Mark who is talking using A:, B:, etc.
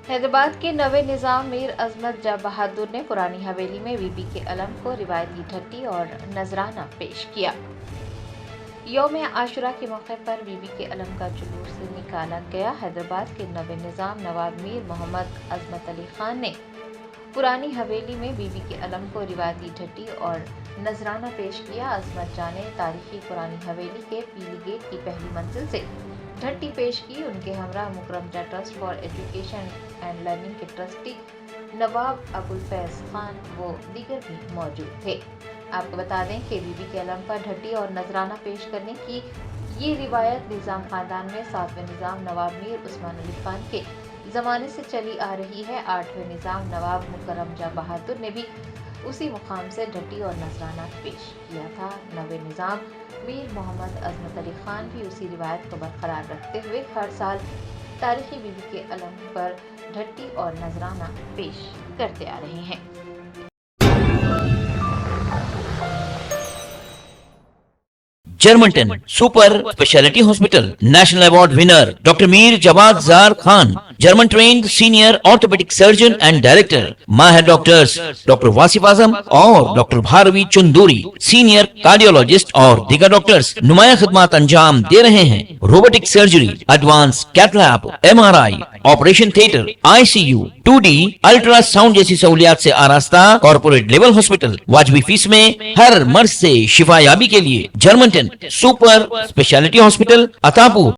A: हैदराबाद के नवे निज़ाम मीर अजमत जा बहादुर ने पुरानी हवेली में बीबी के अलम को रिवायती ठट्टी और नजराना पेश किया। यौम आशुरा के मौके पर बीबी के अलम का जुलूस निकाला गया। हैदराबाद के नवे निज़ाम नवाब मीर मोहम्मद अजमत अली खान ने पुरानी हवेली में बीबी के अलम को रिवायती ठट्टी और नजराना पेश किया। अजमत जा ने तारीखी पुरानी हवेली के पीली गेट की पहली मंजिल से ठट्टी पेश की। उनके हमरा मुकरम जा trust for education and learning के ट्रस्टी नवाब अबुल फैज खान वो दीगर भी मौजूद थे। आपको बता दें कि बीबी के अलम पर ठट्टी और नजराना पेश करने की ये रिवायत निज़ाम खानदान में 7वें निज़ाम नवाब मीर उस्मान अली खान के ज़माने से चली आ रही है। 8वें निज़ाम नवाब मुकरम जा बहादुर ने भी उसी मुकाम से ठट्टी और नजराना पेश किया था। नवे निज़ाम मीर मोहम्मद अजमत अली खान भी उसी रिवायत को बरकरार रखते हुए हर साल तारीखी बीबी के अलम पर ठट्टी और नजराना पेश करते आ रहे हैं।
B: Germanten super speciality hospital national award winner doctor Mir Jawad Zar Khan, German trained senior orthopedic surgeon and director, माहिर डॉक्टर्स डॉक्टर वासिफ आजम और doctor Bharvi Chanduri, senior cardiologist और दीगर डॉक्टर्स नुमाया खिदमत अंजाम दे रहे हैं। Robotic surgery, advance cath lab, MRI, operation theatre, ICU, 2D ultrasound जैसी सहूलियात से आरास्ता कॉर्पोरेट लेवल हॉस्पिटल वाजबी फीस में हर मर्ज से शिफायाबी के लिए Germanton super speciality hospital Attapur.